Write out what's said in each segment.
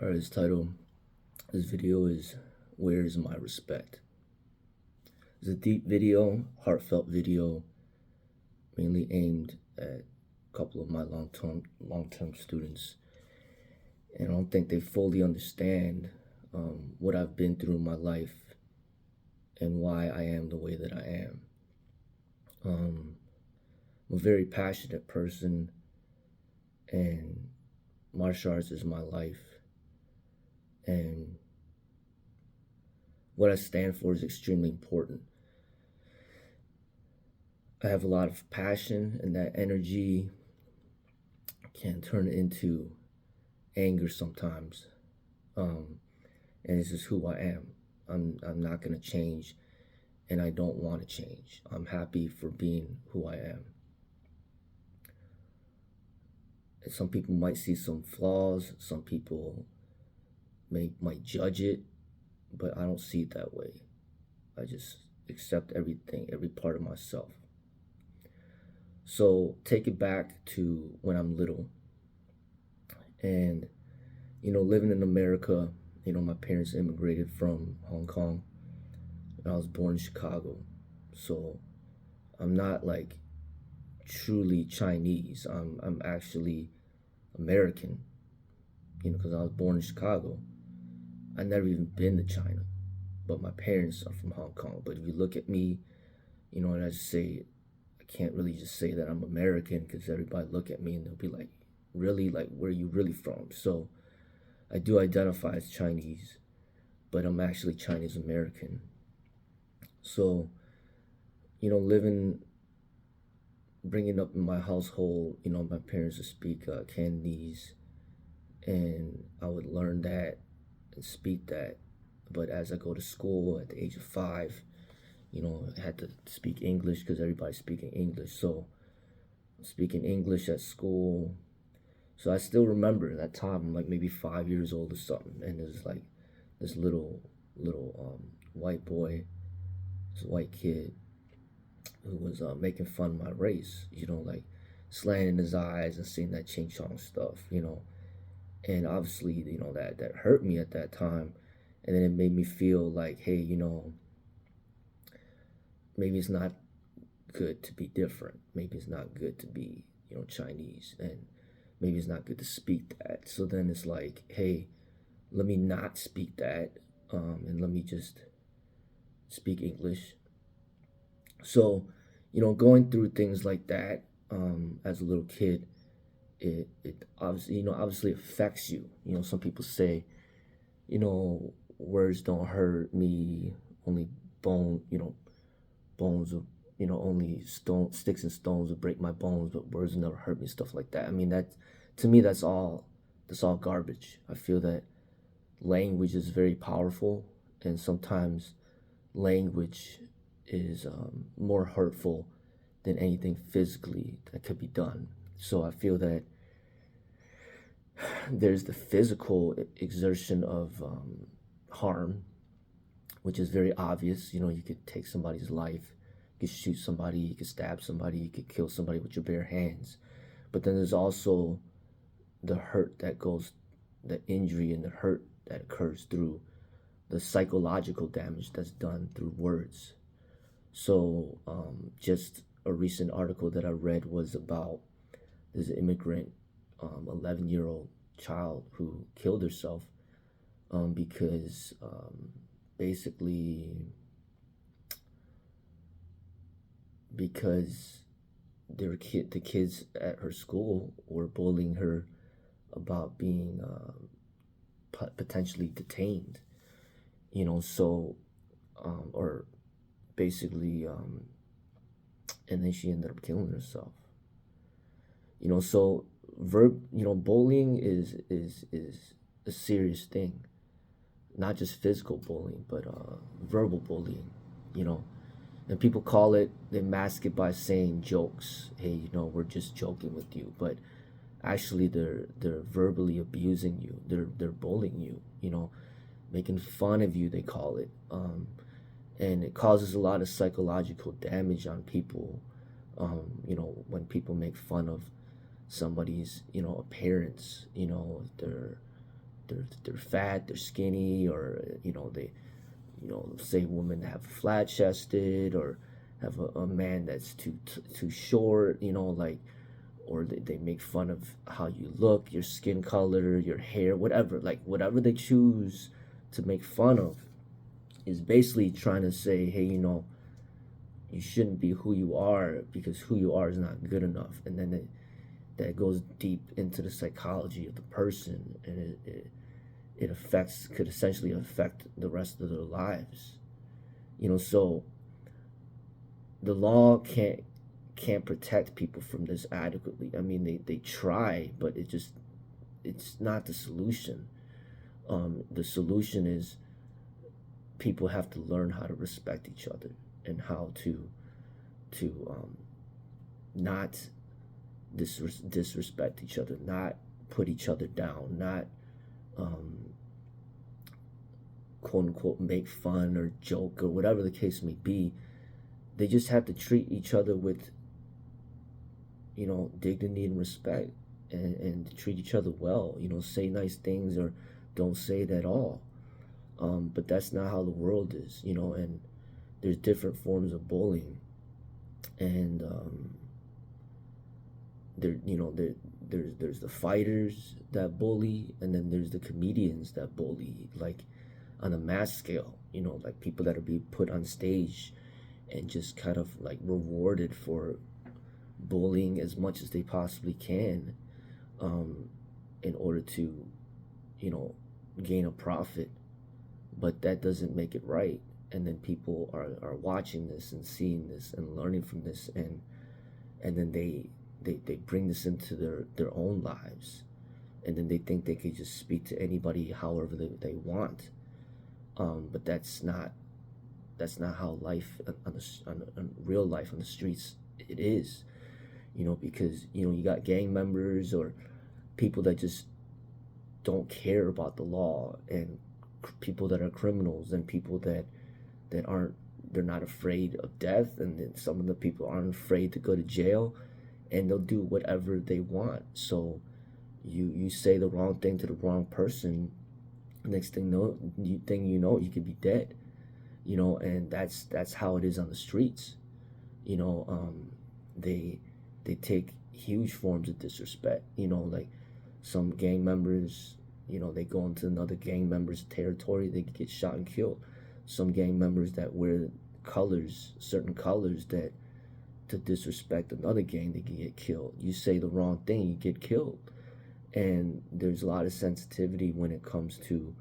Alright, this video is Where's My Respect? It's a deep video, heartfelt video, mainly aimed at a couple of my long-term students. And I don't think they fully understand what I've been through in my life and why I am the way that I am. I'm a very passionate person, and martial arts is my life. And what I stand for is extremely important. I have a lot of passion, and that energy can turn into anger sometimes. And this is who I am. I'm not gonna change, and I don't want to change. I'm happy for being who I am. And some people might see some flaws. Some people might judge it, but I don't see it that way. I just accept everything, every part of myself. So take it back to when I'm little, and living in America. My parents immigrated from Hong Kong, and I was born in Chicago. So I'm not like truly Chinese. I'm actually American, because I was born in Chicago. I never even been to China, but my parents are from Hong Kong. But if you look at me, and I just say, I can't really just say that I'm American, because everybody look at me and they'll be like, really? Like, where are you really from? So I do identify as Chinese, but I'm actually Chinese American. So, bringing up in my household, my parents would speak Cantonese, and I would learn that and speak that. But as I go to school at the age of 5, I had to speak English because everybody's speaking English. So I'm speaking English at school. So I still remember that time. I'm like maybe 5 years old or something, and there's like this little white boy, this white kid who was making fun of my race. Like slanting his eyes and saying that ching chong stuff. And obviously, that hurt me at that time, and then it made me feel like, hey, maybe it's not good to be different. Maybe it's not good to be, Chinese, and maybe it's not good to speak that. So then it's like, hey, let me not speak that, and let me just speak English. So, going through things like that as a little kid, it obviously affects you. Some people say, words don't hurt me, only bones will, only sticks and stones will break my bones, but words will never hurt me, stuff like that. I mean, that, to me, that's all garbage. I feel that language is very powerful, and sometimes language is more hurtful than anything physically that could be done. So I feel that there's the physical exertion of harm, which is very obvious. You could take somebody's life, you could shoot somebody, you could stab somebody, you could kill somebody with your bare hands. But then there's also the hurt that goes, the injury and the hurt that occurs through the psychological damage that's done through words. So just a recent article that I read was about this immigrant 11-year-old child who killed herself because basically because the kids at her school were bullying her about being potentially detained, so or basically and then she ended up killing herself. So bullying is a serious thing, not just physical bullying, but verbal bullying. you know and people they mask it by saying jokes. Hey, we're just joking with you, but actually they're verbally abusing you. They're bullying you, making fun of you, they call it. And it causes a lot of psychological damage on people. When people make fun of somebody's appearance, their they're fat, they're skinny, or they say women have flat chested, or have a man that's too short, like, or they make fun of how you look, your skin color, your hair, whatever, like whatever they choose to make fun of is basically trying to say, hey, you shouldn't be who you are because who you are is not good enough. And then that goes deep into the psychology of the person, and it could essentially affect the rest of their lives. So the law can't protect people from this adequately. I mean, they try, but it's not the solution. The solution is people have to learn how to respect each other, and how to not disrespect each other, not put each other down, not quote unquote make fun or joke or whatever the case may be. They just have to treat each other with dignity and respect, and treat each other well. Say nice things, or don't say it at all. But that's not how the world is. And there's different forms of bullying, and there's the fighters that bully, and then there's the comedians that bully, like on a mass scale. Like people that are being put on stage and just kind of like rewarded for bullying as much as they possibly can, in order to gain a profit. But that doesn't make it right. And then people are watching this and seeing this and learning from this, and then they bring this into their own lives, and then they think they could just speak to anybody however they want. But that's not how life on real life on the streets it is. Because you got gang members, or people that just don't care about the law, and people that are criminals, and people that they're not afraid of death, and then some of the people aren't afraid to go to jail, and they'll do whatever they want. So you say the wrong thing to the wrong person, next thing you could be dead. And that's how it is on the streets. They take huge forms of disrespect. Like some gang members, they go into another gang member's territory, they get shot and killed. Some gang members that wear certain colors, that to disrespect another gang, they can get killed. You say the wrong thing, you get killed. And there's a lot of sensitivity when it comes to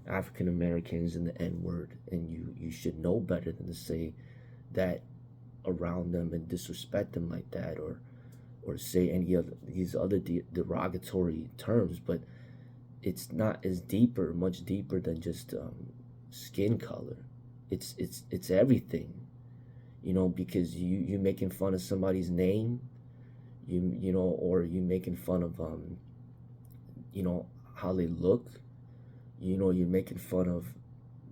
African Americans and the N-word, and you should know better than to say that around them and disrespect them like that, or say any of these other derogatory terms. But it's much deeper than just skin color. It's everything. Because you making fun of somebody's name, or you making fun of how they look. You're making fun of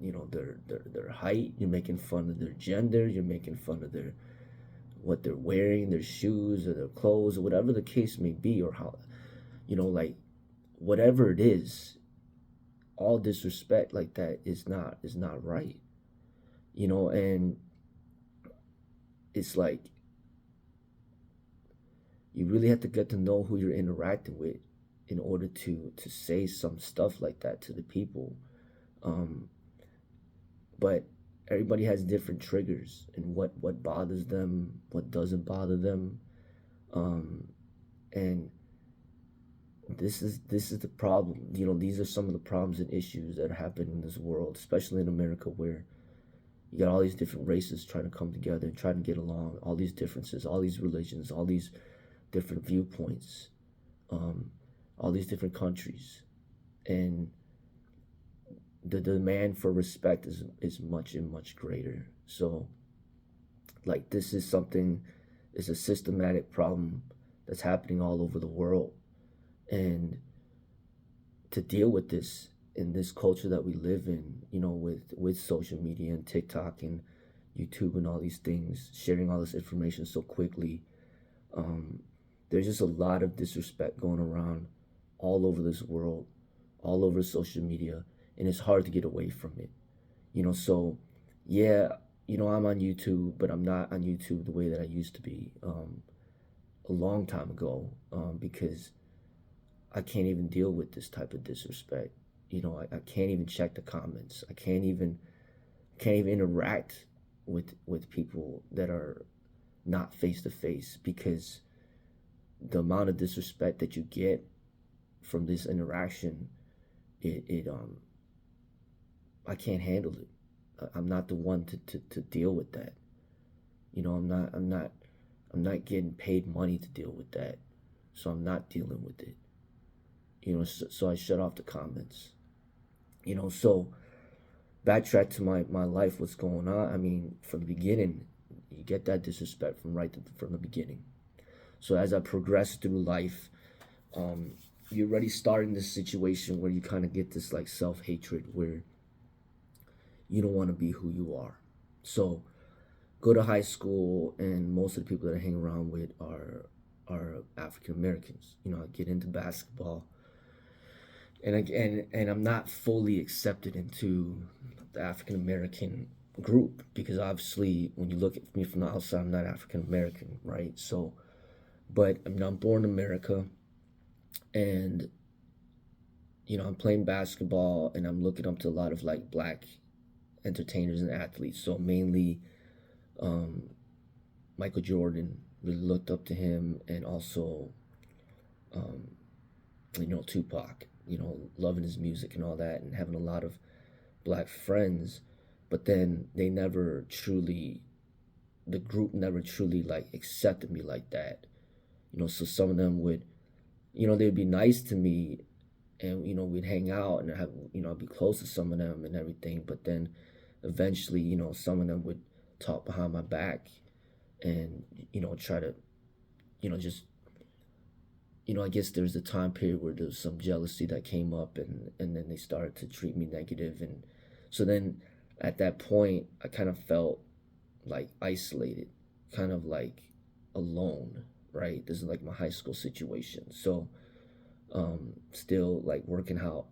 their height, you're making fun of their gender, you're making fun of what they're wearing, their shoes or their clothes, or whatever the case may be, or how like whatever it is. All disrespect like that is not right. And it's like you really have to get to know who you're interacting with in order to say some stuff like that to the people. But everybody has different triggers, and what bothers them, what doesn't bother them. And this is the problem. These are some of the problems and issues that happen in this world, especially in America, where you got all these different races trying to come together and trying to get along, all these differences, all these religions, all these different viewpoints, all these different countries. And the demand for respect is much and much greater. So like this is a systematic problem that's happening all over the world. And to deal with this in this culture that we live in, with social media and TikTok and YouTube and all these things, sharing all this information so quickly, there's just a lot of disrespect going around all over this world, all over social media, and it's hard to get away from it. So yeah, I'm on YouTube, but I'm not on YouTube the way that I used to be a long time ago, because I can't even deal with this type of disrespect. I can't even check the comments. I can't even interact with people that are not face to face, because the amount of disrespect that you get from this interaction, it I can't handle it. I'm not the one to deal with that. I'm not getting paid money to deal with that. So I'm not dealing with it. So I shut off the comments. So backtrack to my life, what's going on. I mean, from the beginning, you get that disrespect from the beginning. So as I progress through life, you already start in this situation where you kind of get this like self-hatred, where you don't want to be who you are. So go to high school, and most of the people that I hang around with are African Americans. I get into basketball, and I'm not fully accepted into the African American group, because obviously when you look at me from the outside, I'm not African American, right? So, but I'm born in America, and I'm playing basketball, and I'm looking up to a lot of like black entertainers and athletes. So mainly um, Michael Jordan, really looked up to him, and also um, Tupac. Loving his music and all that, and having a lot of black friends. But then the group never truly like accepted me like that. So some of them would, they'd be nice to me, and we'd hang out and have, I'd be close to some of them and everything. But then eventually, some of them would talk behind my back, and try to, just, I guess there's a time period where there was some jealousy that came up, and then they started to treat me negative. And so then at that point, I kind of felt like isolated, kind of like alone, right? This is like my high school situation. So still like working out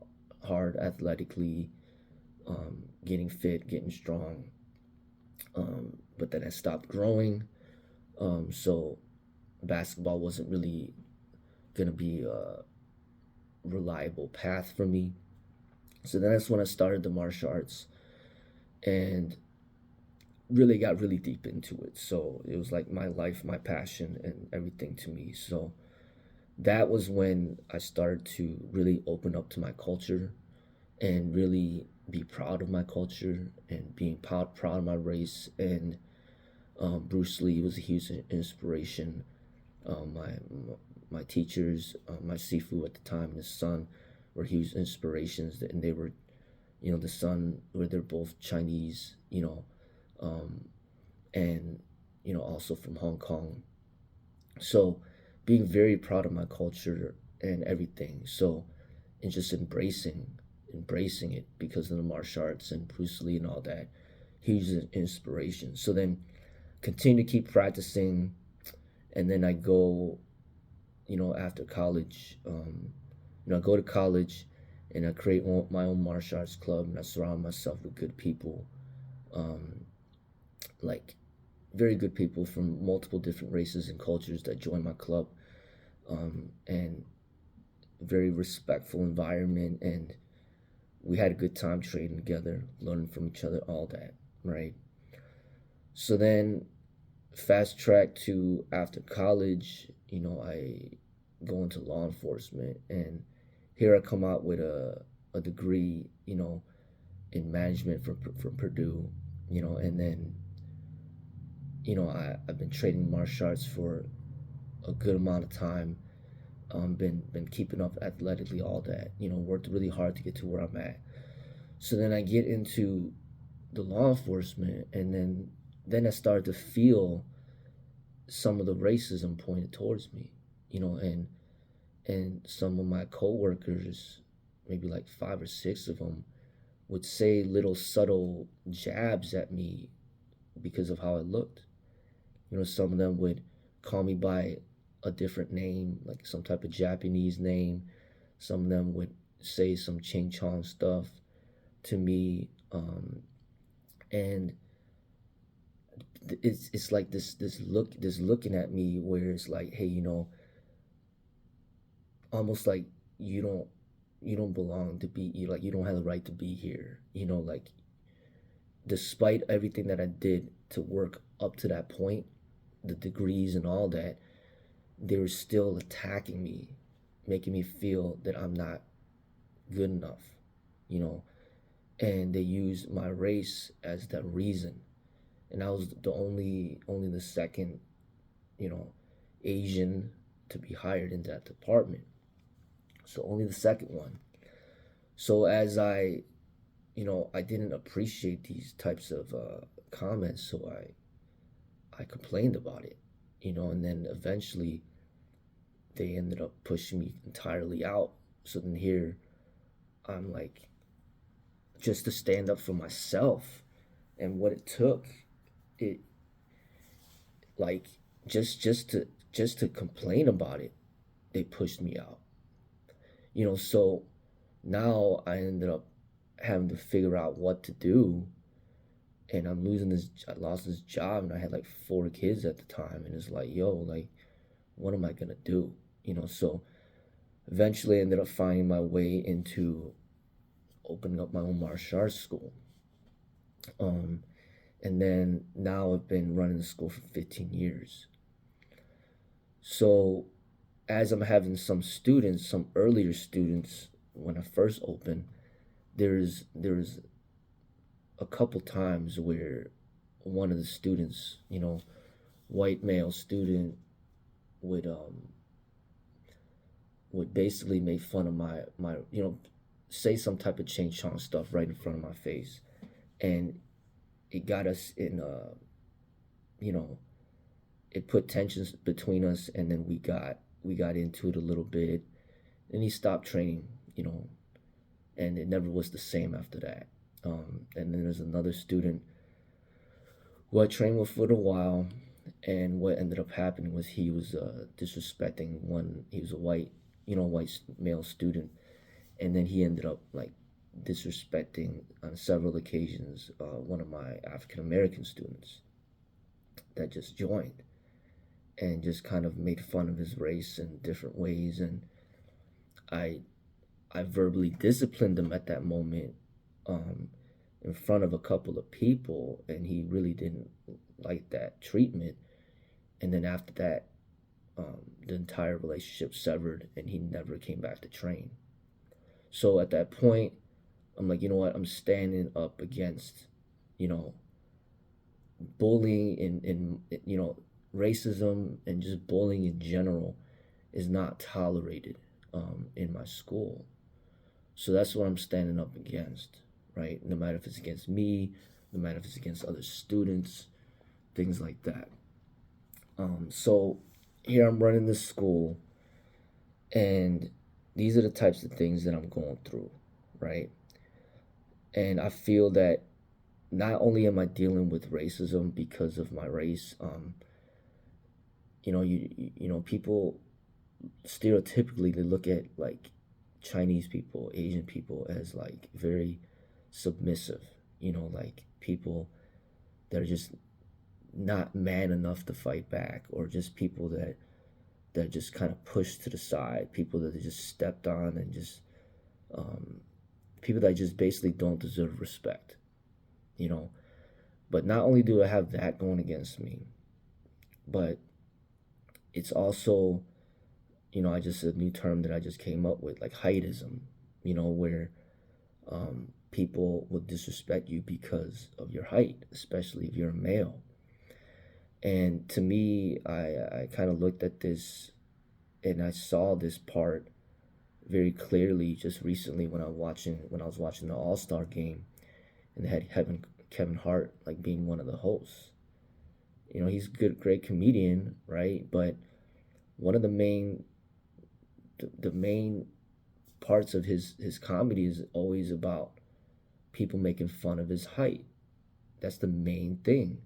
hard athletically, getting fit, getting strong. But then I stopped growing. So basketball wasn't really gonna be a reliable path for me. So then that's when I started the martial arts, and really got really deep into it. So it was like my life, my passion, and everything to me. So that was when I started to really open up to my culture, and really be proud of my culture, and being proud of my race. And Bruce Lee was a huge inspiration. My teachers, my Sifu at the time, and his son, were huge inspirations, and they were, the son, where they're both Chinese, um, and also from Hong Kong. So being very proud of my culture and everything. So, and just embracing it because of the martial arts and Bruce Lee and all that, huge inspiration. So then continue to keep practicing, and then I go, after college, I go to college, and I create my own martial arts club, and I surround myself with good people, like very good people from multiple different races and cultures that join my club, and very respectful environment, and we had a good time training together, learning from each other, all that, right? So then fast track to after college, I go into law enforcement, and here I come out with a degree, in management from Purdue, and then, I've been training martial arts for a good amount of time, been keeping up athletically, all that, worked really hard to get to where I'm at. So then I get into the law enforcement, and then I started to feel some of the racism pointed towards me, and some of my coworkers, maybe like 5 or 6 of them, would say little subtle jabs at me because of how I looked. Some of them would call me by a different name, like some type of Japanese name. Some of them would say some ching chong stuff to me, and it's like this looking at me where it's like, hey, almost like you don't you don't belong to be, you don't have the right to be here, like, despite everything that I did to work up to that point, the degrees and all that, they were still attacking me, making me feel that I'm not good enough, you know, and they used my race as the reason. And I was only the second, you know, Asian to be hired in that department. So only the second one. So as I didn't appreciate these types of comments, so I complained about it, and then eventually they ended up pushing me entirely out. So then here I'm like, just to stand up for myself and what it took, it like just to complain about it, they pushed me out. So now I ended up having to figure out what to do, and I lost this job, and I had like 4 kids at the time, and it's like, yo, like, what am I gonna do? So eventually I ended up finding my way into opening up my own martial arts school. Um, and then now I've been running the school for 15 years. So as I'm having some earlier students, when I first opened, there's a couple times where one of the students, white male student, would basically make fun of my say some type of Ching Chong stuff right in front of my face, and it got us in you know it put tensions between us, and then we got into it a little bit, and he stopped training, and it never was the same after that. And then there's another student who I trained with for a while, and what ended up happening was he was disrespecting one. He was a white male student, and then he ended up like disrespecting on several occasions one of my African American students that just joined, and just kind of made fun of his race in different ways. And I I verbally disciplined him at that moment, um, in front of a couple of people, and he really didn't like that treatment. And then after that, the entire relationship severed, and he never came back to train. So at that point, I'm like, you know what? I'm standing up against, you know, bullying and racism, and just bullying in general is not tolerated in my school. So that's what I'm standing up against, right? No matter if it's against me, no matter if it's against other students, things like that. So here I'm running this school, and these are the types of things that I'm going through, right? And I feel that not only am I dealing with racism because of my race, people stereotypically, they look at like Chinese people, Asian people as like very submissive, like people that are just not man enough to fight back, or just people that just kind of pushed to the side, people that they just stepped on, and just um, people that just basically don't deserve respect, you know. But not only do I have that going against me, but it's also, I just a new term that I just came up with, like heightism, where people will disrespect you because of your height, especially if you're a male. And to me, I kind of looked at this, and I saw this part very clearly just recently when I was watching the All-Star game, and they had Kevin Hart like being one of the hosts. He's a great comedian, right? But one of the main parts of his comedy is always about people making fun of his height. That's the main thing.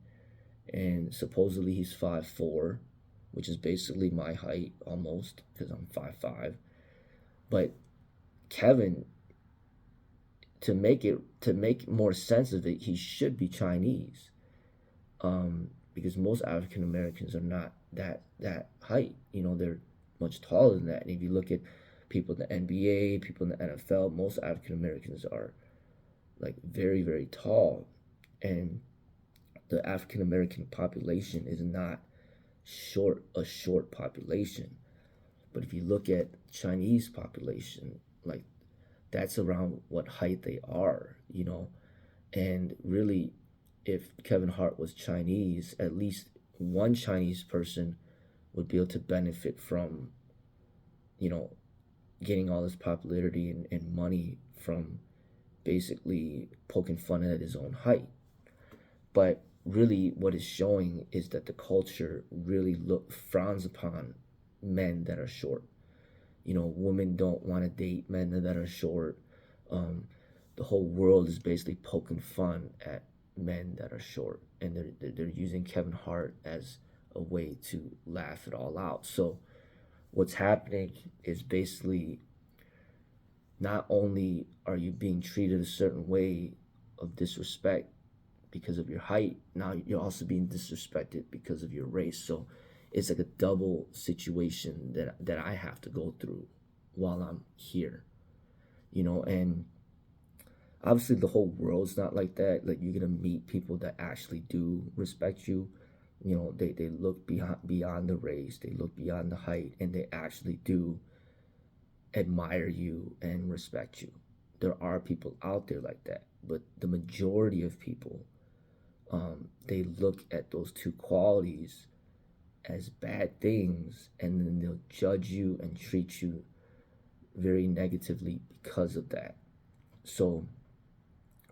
And supposedly he's 5'4", which is basically my height almost, because I'm 5'5". But Kevin to make more sense of it, he should be Chinese, because most African Americans are not that height. They're much taller than that. And if you look at people in the NBA, people in the NFL, most African Americans are like very, very tall, and the African American population is not a short population. But if you look at Chinese population, like that's around what height they are. And really, if Kevin Hart was Chinese, at least one Chinese person would be able to benefit from, you know, getting all this popularity and money from basically poking fun at his own height. But really, what it's showing is that the culture really frowns upon men that are short. Women don't want to date men that are short. Um, the whole world is basically poking fun at men that are short, and they're using Kevin Hart as a way to laugh it all out. So what's happening is basically not only are you being treated a certain way of disrespect because of your height, now you're also being disrespected because of your race. So it's like a double situation that I have to go through while I'm here. And obviously the whole world's not like that. Like, you're gonna meet people that actually do respect you. They look beyond the race, they look beyond the height, and they actually do admire you and respect you. There are people out there like that, but the majority of people, they look at those two qualities as bad things, and then they'll judge you and treat you very negatively because of that. So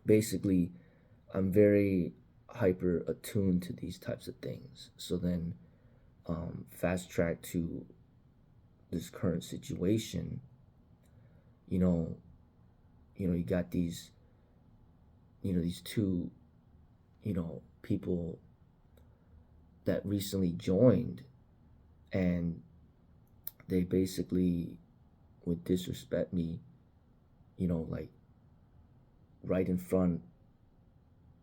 basically, I'm very hyper attuned to these types of things. So then, fast track to this current situation. You got these two, people that recently joined, and they basically would disrespect me, like right in front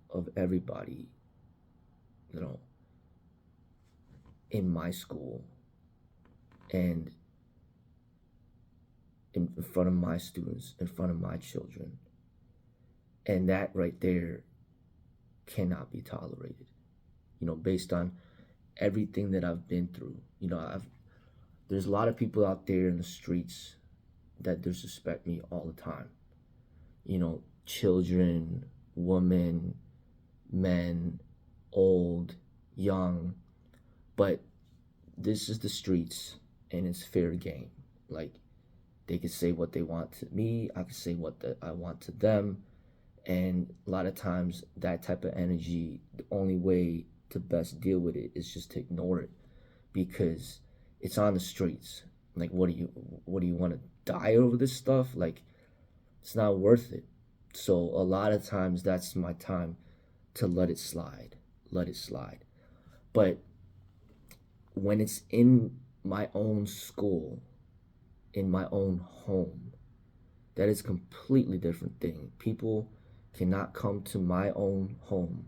of everybody, you know, in my school, and in front of my students, in front of my children. And that right there cannot be tolerated, based on everything that I've been through. There's a lot of people out there in the streets that disrespect me all the time. Children, women, men, old, young. But this is the streets, and it's fair game. Like, they can say what they want to me, I can say what I want to them. And a lot of times, that type of energy, the only way to best deal with it is just to ignore it, because it's on the streets. Like, what do you want to die over this stuff? Like, it's not worth it. So a lot of times, that's my time to let it slide. But when it's in my own school, in my own home, that is a completely different thing. People cannot come to my own home,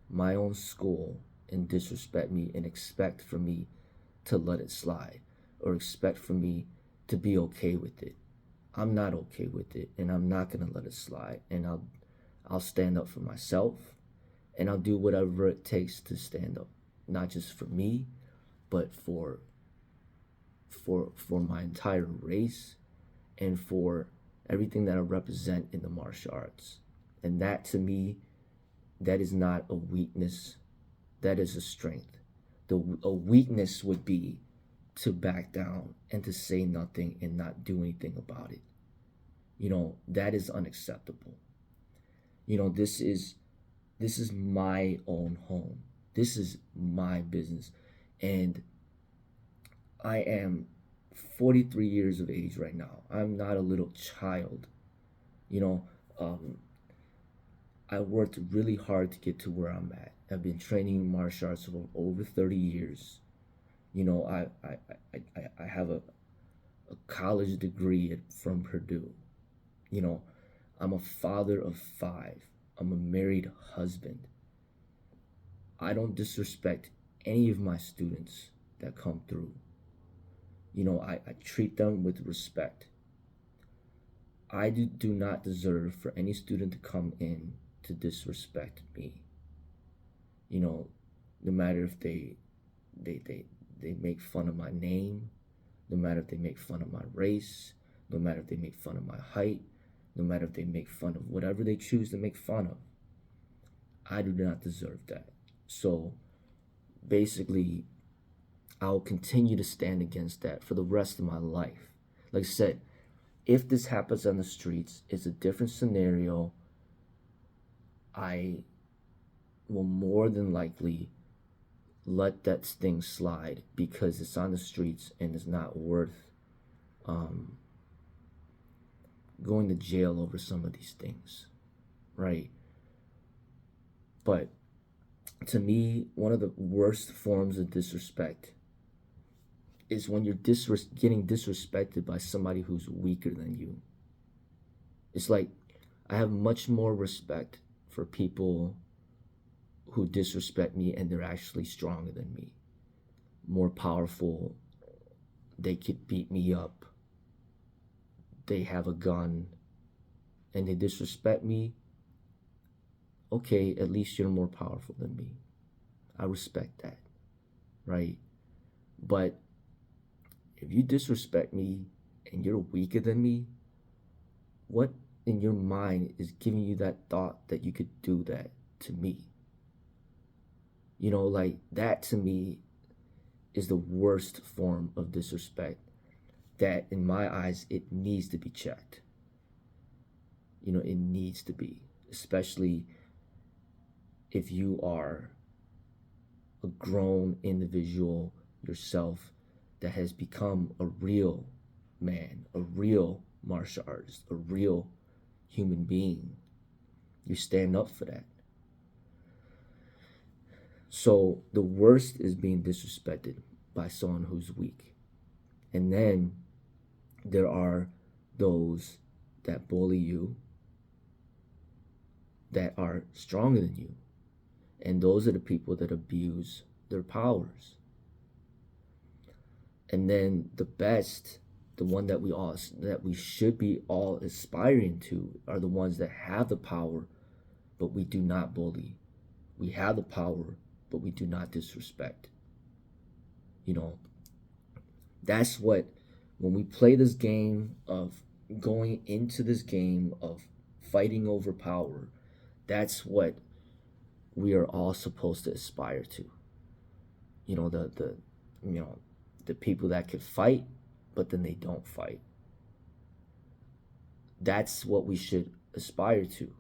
my own school, and disrespect me and expect for me to let it slide, or expect for me to be okay with it. I'm not okay with it, and I'm not gonna let it slide. And I'll stand up for myself, and I'll do whatever it takes to stand up, not just for me, but for my entire race, and for everything that I represent in the martial arts. And that, to me, that is not a weakness, that is a strength. A weakness would be to back down and to say nothing and not do anything about it. That is unacceptable. This is my own home. This is my business. And I am 43 years of age right now. I'm not a little child. You know, I worked really hard to get to where I'm at. I've been training martial arts for over 30 years. I have a college degree from Purdue. You know, I'm a father of 5. I'm a married husband. I don't disrespect any of my students that come through. I treat them with respect. I do not deserve for any student to come in to disrespect me. No matter if they, they, they make fun of my name, no matter if they make fun of my race, no matter if they make fun of my height, no matter if they make fun of whatever they choose to make fun of, I do not deserve that. So basically, I'll continue to stand against that for the rest of my life. Like I said, if this happens on the streets, it's a different scenario. I will more than likely let that thing slide because it's on the streets and it's not worth going to jail over some of these things, right? But to me, one of the worst forms of disrespect is when you're getting disrespected by somebody who's weaker than you. It's like I have much more respect for people who disrespect me and they're actually stronger than me, more powerful. They could beat me up. They have a gun and they disrespect me. Okay, at least you're more powerful than me. I respect that, right? But if you disrespect me and you're weaker than me, what in your mind is giving you that thought that you could do that to me? Like that to me is the worst form of disrespect that in my eyes, it needs to be checked. It needs to be, especially if you are a grown individual yourself that has become a real man, a real martial artist, a real human being. You stand up for that. So the worst is being disrespected by someone who's weak. And then there are those that bully you that are stronger than you. And those are the people that abuse their powers. And then the best, the one that we should be all aspiring to, are the ones that have the power, but we do not bully. We have the power, but we do not disrespect. That's what, when we play this game of going into this game of fighting over power, that's what we are all supposed to aspire to. The people that could fight, but then they don't fight. That's what we should aspire to.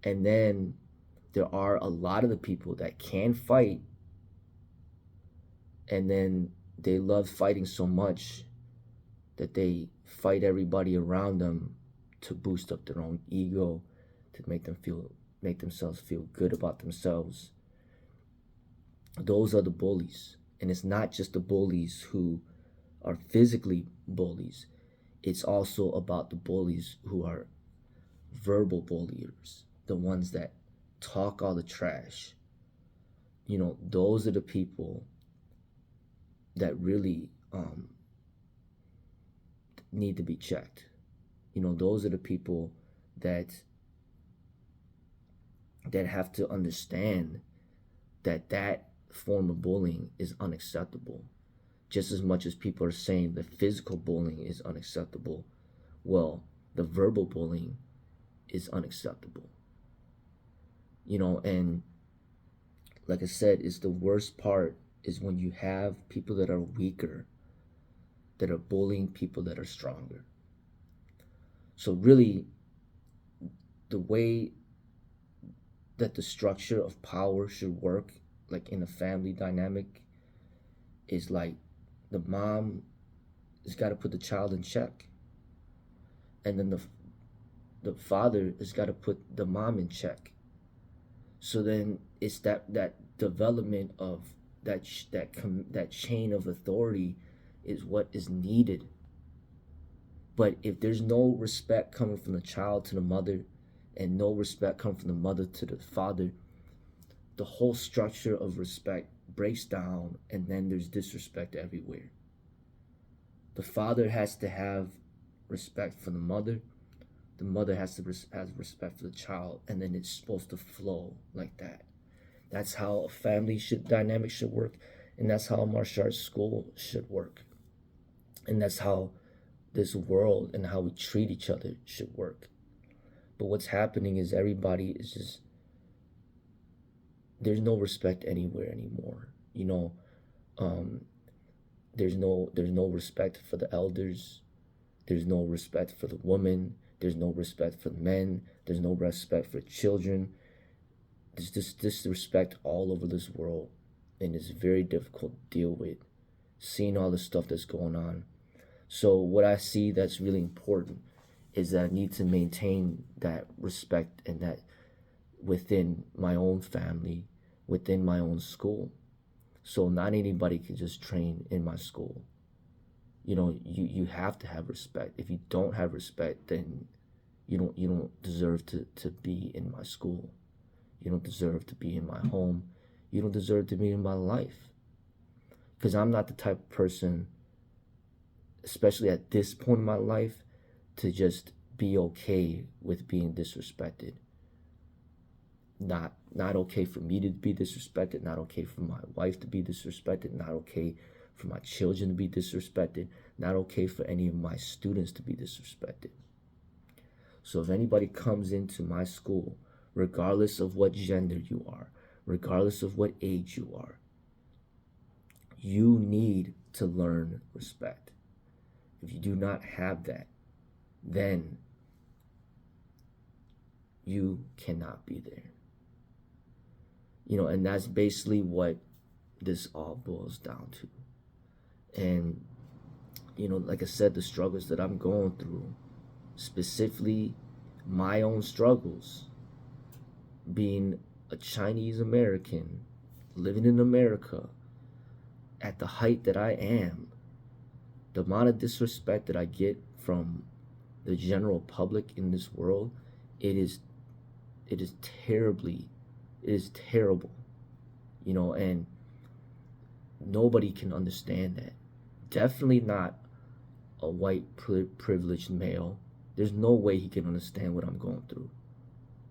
And then there are a lot of the people that can fight, and then they love fighting so much that they fight everybody around them to boost up their own ego, to make themselves feel good about themselves. Those are the bullies. And it's not just the bullies who are physically bullies. It's also about the bullies who are verbal bulliers, the ones that talk all the trash. Those are the people that really need to be checked. Those are the people that have to understand that form of bullying is unacceptable. Just as much as people are saying the physical bullying is unacceptable, well, the verbal bullying is unacceptable. And like I said, it's the worst part is when you have people that are weaker that are bullying people that are stronger. So really, the way that the structure of power should work, like in a family dynamic, is like the mom has got to put the child in check, and then the father has got to put the mom in check. So then it's that development of that chain of authority is what is needed. But if there's no respect coming from the child to the mother, and no respect coming from the mother to the father, the whole structure of respect breaks down, and then there's disrespect everywhere. The father has to have respect for the mother has to have respect for the child, and then it's supposed to flow like that. That's how a family dynamic should work, and that's how a martial arts school should work, and that's how this world and how we treat each other should work. But what's happening is everybody is just, there's no respect anywhere anymore. Um, there's no respect for the elders. There's no respect for the woman. There's no respect for men. There's no respect for children. There's this disrespect all over this world, and it's very difficult to deal with, seeing all the stuff that's going on. So what I see that's really important is that I need to maintain that respect, and that within my own family, within my own school. So not anybody can just train in my school. You have to have respect. If you don't have respect, then you don't deserve to be in my school. You don't deserve to be in my home. You don't deserve to be in my life. Because I'm not the type of person, especially at this point in my life, to just be okay with being disrespected. Not okay for me to be disrespected, not okay for my wife to be disrespected, not okay for my children to be disrespected, not okay for any of my students to be disrespected. So if anybody comes into my school, regardless of what gender you are, regardless of what age you are, you need to learn respect. If you do not have that, then you cannot be there. And that's basically what this all boils down to. And, like I said, the struggles that I'm going through, specifically my own struggles, being a Chinese American, living in America, at the height that I am, the amount of disrespect that I get from the general public in this world, it is terrible, and nobody can understand that. Definitely not a white privileged male. There's no way he can understand what I'm going through,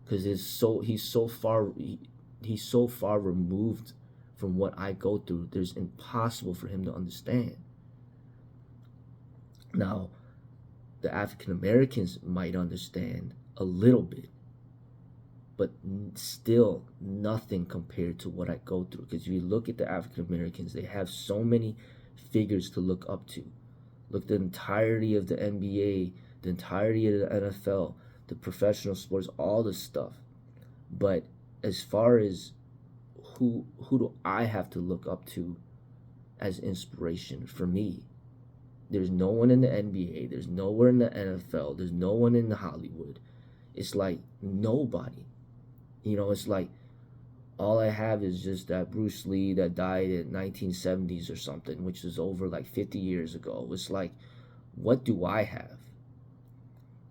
because he's so far removed from what I go through. There's impossible for him to understand. Now, the African Americans might understand a little bit, but still nothing compared to what I go through. Because if you look at the African Americans, they have so many figures to look up to. Look, the entirety of the NBA, the entirety of the NFL, the professional sports, all this stuff. But as far as who do I have to look up to as inspiration for me, there's no one in the NBA, there's nowhere in the NFL, there's no one in Hollywood. It's like nobody. It's like all I have is just that Bruce Lee that died in 1970s or something, which is over like 50 years ago. It's like, what do I have?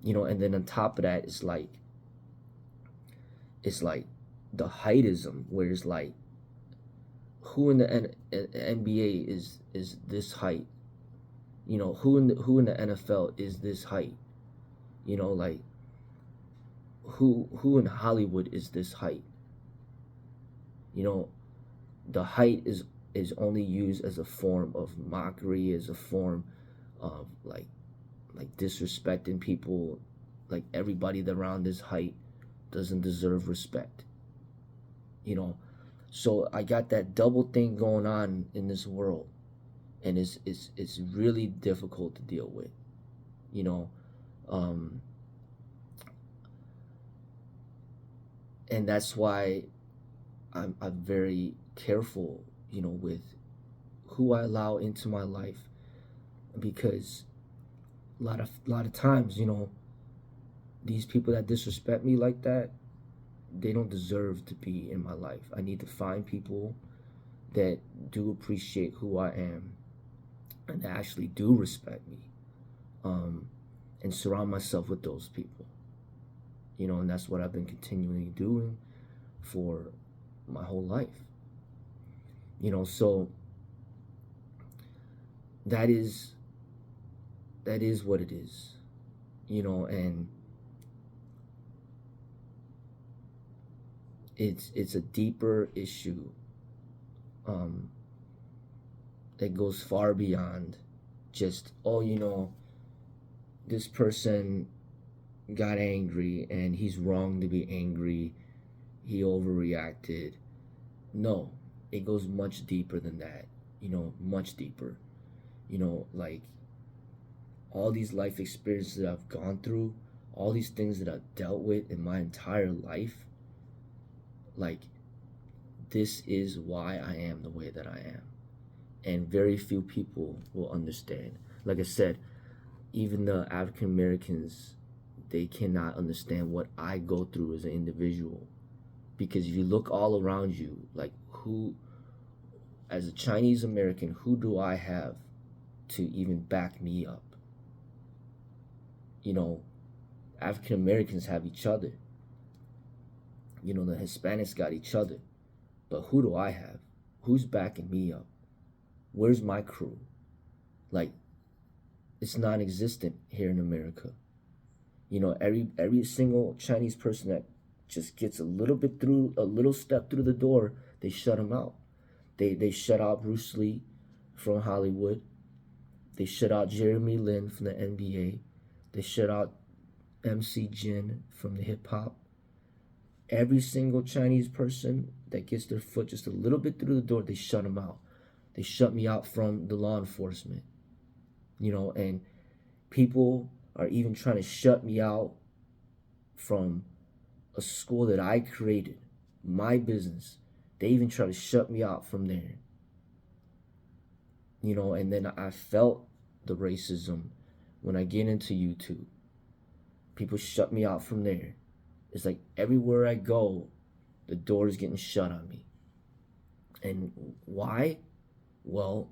And then on top of that, it's like the heightism, where it's like, who in the NBA is this height? Who in the NFL is this height? Like, who in Hollywood is this height? The height is only used as a form of mockery, as a form of like disrespecting people. Like, everybody around this height doesn't deserve respect. So I got that double thing going on in this world, and it's really difficult to deal with. And that's why I'm very careful, with who I allow into my life, because a lot of times, these people that disrespect me like that, they don't deserve to be in my life. I need to find people that do appreciate who I am and actually do respect me. and surround myself with those people. And that's what I've been continually doing for my whole life. So that is what it is. And it's a deeper issue that goes far beyond just, this person got angry and he's wrong to be angry, he overreacted. No, it goes much deeper than that, much deeper. Like all these life experiences that I've gone through, all these things that I've dealt with in my entire life, like, this is why I am the way that I am. And very few people will understand. Like I said, even the African Americans, they cannot understand what I go through as an individual. Because if you look all around you, like, who, as a Chinese American, who do I have to even back me up? African Americans have each other. The Hispanics got each other. But who do I have? Who's backing me up? Where's my crew? Like, it's non-existent here in America. Every single Chinese person that just gets a little step through the door, they shut him out. They shut out Bruce Lee from Hollywood. They shut out Jeremy Lin from the NBA. They shut out MC Jin from the hip hop. Every single Chinese person that gets their foot just a little bit through the door, they shut them out. They shut me out from the law enforcement. And people are even trying to shut me out from a school that I created, my business. They even try to shut me out from there. And then I felt the racism when I get into YouTube. People shut me out from there. It's like everywhere I go, the door is getting shut on me. And why? Well,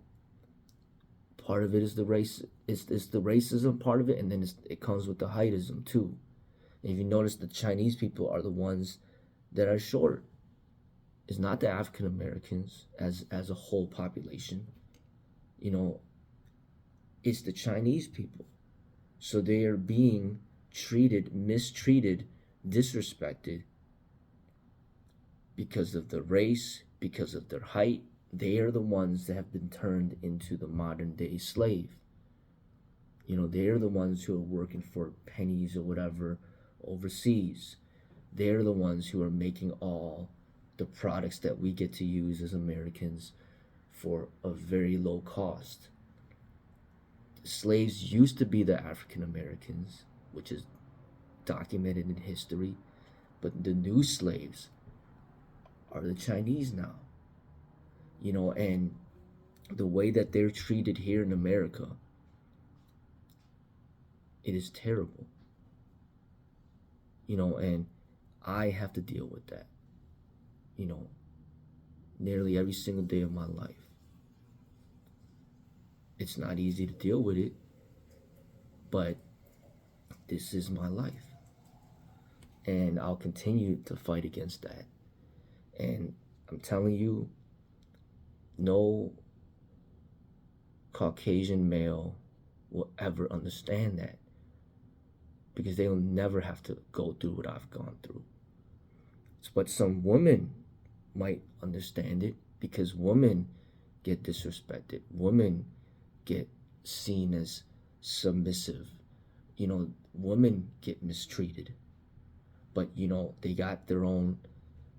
part of it is the race. It's the racism part of it, and then it comes with the heightism too. And if you notice, the Chinese people are the ones that are short. It's not the African Americans as a whole population. It's the Chinese people. So they are being mistreated, disrespected because of their race, because of their height. They are the ones that have been turned into the modern day slave. They are the ones who are working for pennies or whatever overseas. They are the ones who are making all the products that we get to use as Americans for a very low cost. Slaves used to be the African Americans, which is documented in history, but the new slaves are the Chinese now. And the way that they're treated here in America, it is terrible. And I have to deal with that, nearly every single day of my life. It's not easy to deal with it, but this is my life. And I'll continue to fight against that. And I'm telling you, no Caucasian male will ever understand that, because they will never have to go through what I've gone through. But some women might understand it, because women get disrespected. Women get seen as submissive. Women get mistreated. But, they got their own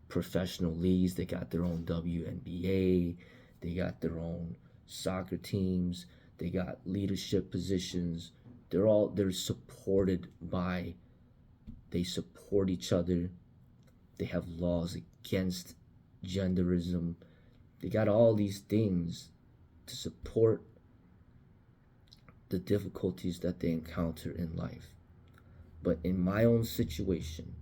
professional leagues. They got their own WNBA. They got their own soccer teams. They got leadership positions. They're supported by, they support each other. They have laws against genderism. They got all these things to support the difficulties that they encounter in life. But in my own situation,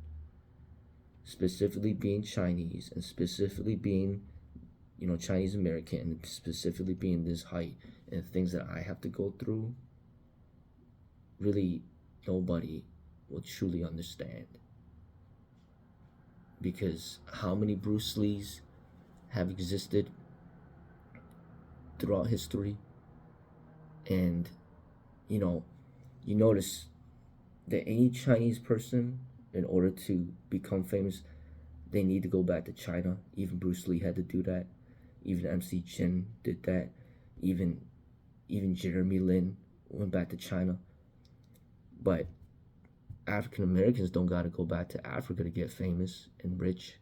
specifically being Chinese, and specifically being, Chinese American, and specifically being this height, and things that I have to go through, really, nobody will truly understand. Because how many Bruce Lees have existed throughout history? And, you know, you notice that any Chinese person, in order to become famous, they need to go back to China. Even Bruce Lee had to do that. Even MC Jin did that. Even Jeremy Lin went back to China. But African Americans don't got to go back to Africa to get famous and rich.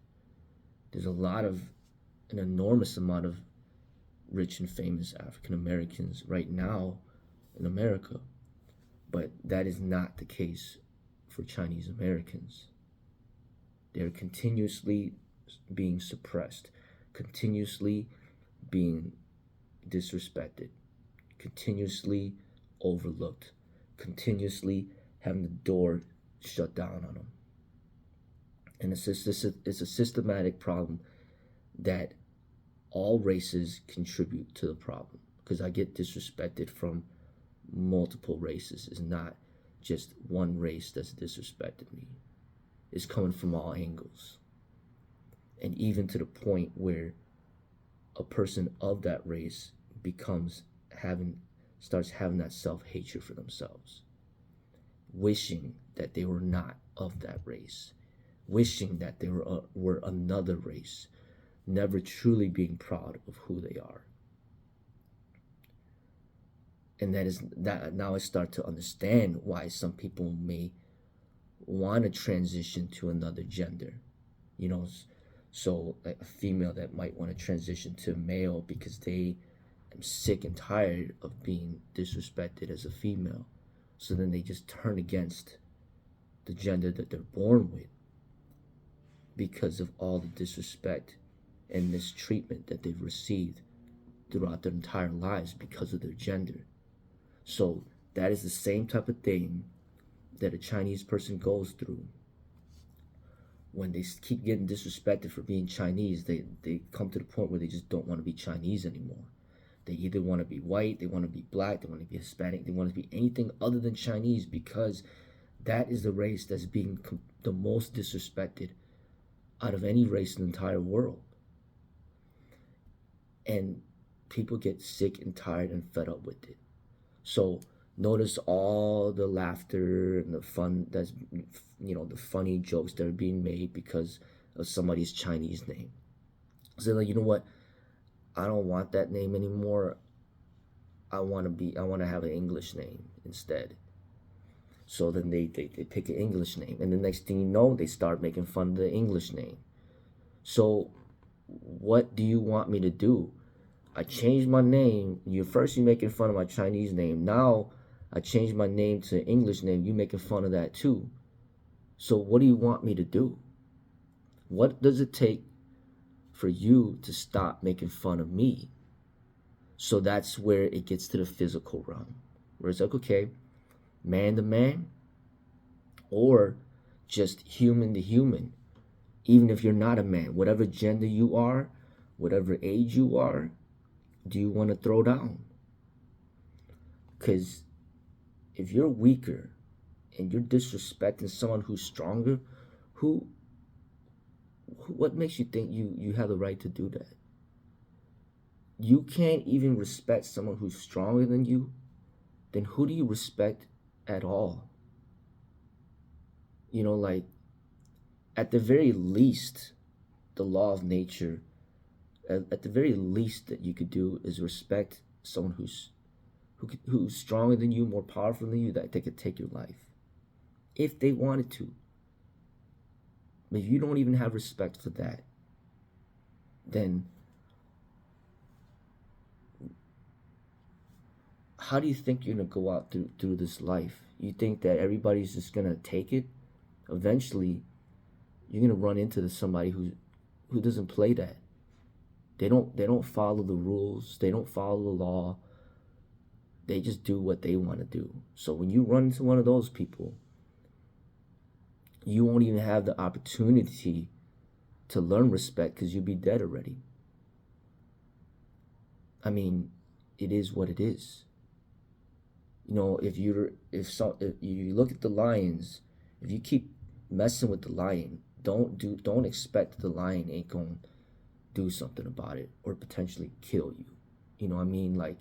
There's an enormous amount of rich and famous African Americans right now in America. But that is not the case for Chinese Americans. They're continuously being suppressed, continuously being disrespected, continuously overlooked, continuously having the door shut down on them. And it's a systematic problem that all races contribute to the problem, because I get disrespected from multiple races. It's not just one race that's disrespected me. It's coming from all angles. And even to the point where a person of that race starts having that self-hatred for themselves, wishing that they were not of that race, wishing that they were another race, never truly being proud of who they are. And that now I start to understand why some people may want to transition to another gender. You know, so like a female that might want to transition to male because they are sick and tired of being disrespected as a female. So then they just turn against the gender that they're born with because of all the disrespect and mistreatment that they've received throughout their entire lives because of their gender. So that is the same type of thing that a Chinese person goes through. When they keep getting disrespected for being Chinese, they come to the point where they just don't want to be Chinese anymore. They either want to be white, they want to be black, they want to be Hispanic, they want to be anything other than Chinese, because that is the race that's being the most disrespected out of any race in the entire world. And people get sick and tired and fed up with it. So notice all the laughter and the fun that's, the funny jokes that are being made because of somebody's Chinese name. So like, you know what? I don't want that name anymore. I want to have an English name instead. So then they pick an English name, and the next thing you know, they start making fun of the English name. So what do you want me to do? I changed my name. You're making fun of my Chinese name. Now I changed my name to English name. You making fun of that too. So what do you want me to do? What does it take for you to stop making fun of me? So that's where it gets to the physical realm, where it's like, okay, man to man, or just human to human. Even if you're not a man, whatever gender you are, whatever age you are, do you want to throw down? Because if you're weaker and you're disrespecting someone who's stronger, what makes you think you have the right to do that? You can't even respect someone who's stronger than you, then who do you respect at all? Like, at the very least, the law of nature, at the very least that you could do is respect someone who's stronger than you, more powerful than you, that they could take your life if they wanted to. But if you don't even have respect for that, then how do you think you're gonna go out through this life? You think that everybody's just gonna take it? Eventually, you're gonna run into somebody who doesn't play that. They don't follow the rules. They don't follow the law. They just do what they want to do. So when you run into one of those people, you won't even have the opportunity to learn respect because you'll be dead already. I mean, it is what it is. You know, if you look at the lions, if you keep messing with the lion, don't expect the lion ain't gonna do something about it or potentially kill you. You know what I mean? Like,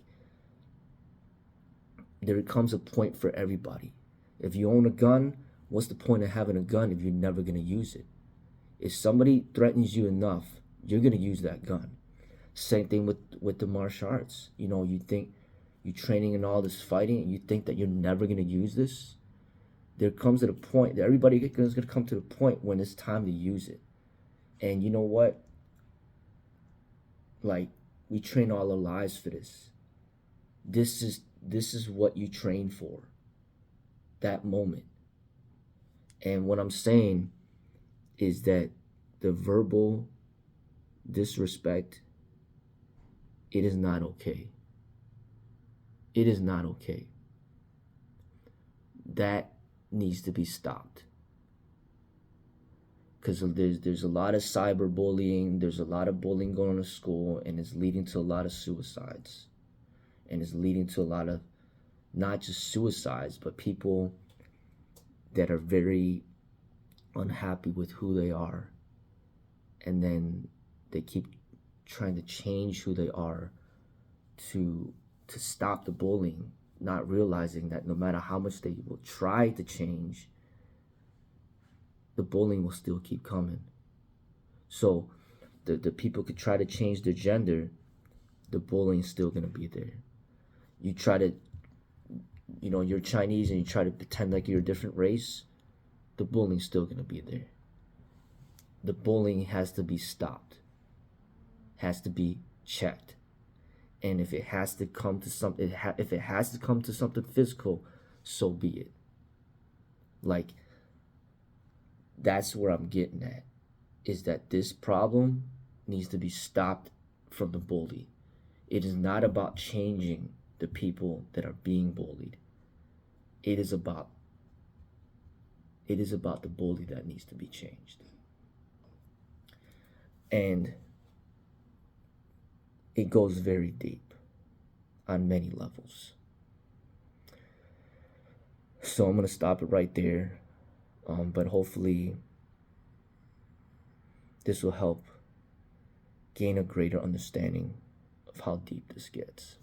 there comes a point for everybody. If you own a gun, what's the point of having a gun if you're never gonna use it? If somebody threatens you enough, you're gonna use that gun. Same thing with the martial arts. You know, you think you're training in all this fighting and you think that you're never gonna use this. There comes at a point that everybody is gonna come to the point when it's time to use it. And you know what? Like, we train all our lives for this. This is what you train for. That moment. And what I'm saying is that the verbal disrespect, it is not okay. It is not okay. That needs to be stopped. Because there's a lot of cyberbullying, there's a lot of bullying going on in school, and it's leading to a lot of suicides. And it's leading to a lot of not just suicides, but people that are very unhappy with who they are, and then they keep trying to change who they are to stop the bullying, not realizing that no matter how much they will try to change, the bullying will still keep coming. So the people could try to change their gender, the bullying's still gonna be there. You try to, you know, you're Chinese and you try to pretend like you're a different race, the bullying's still gonna be there. The bullying has to be stopped, has to be checked. And if it has to come to something, if it has to come to something physical, so be it. Like, that's where I'm getting at, is that this problem needs to be stopped from the bully. It is not about changing the people that are being bullied. It is about the bully that needs to be changed. And it goes very deep on many levels. So I'm going to stop it right there. But hopefully this will help gain a greater understanding of how deep this gets.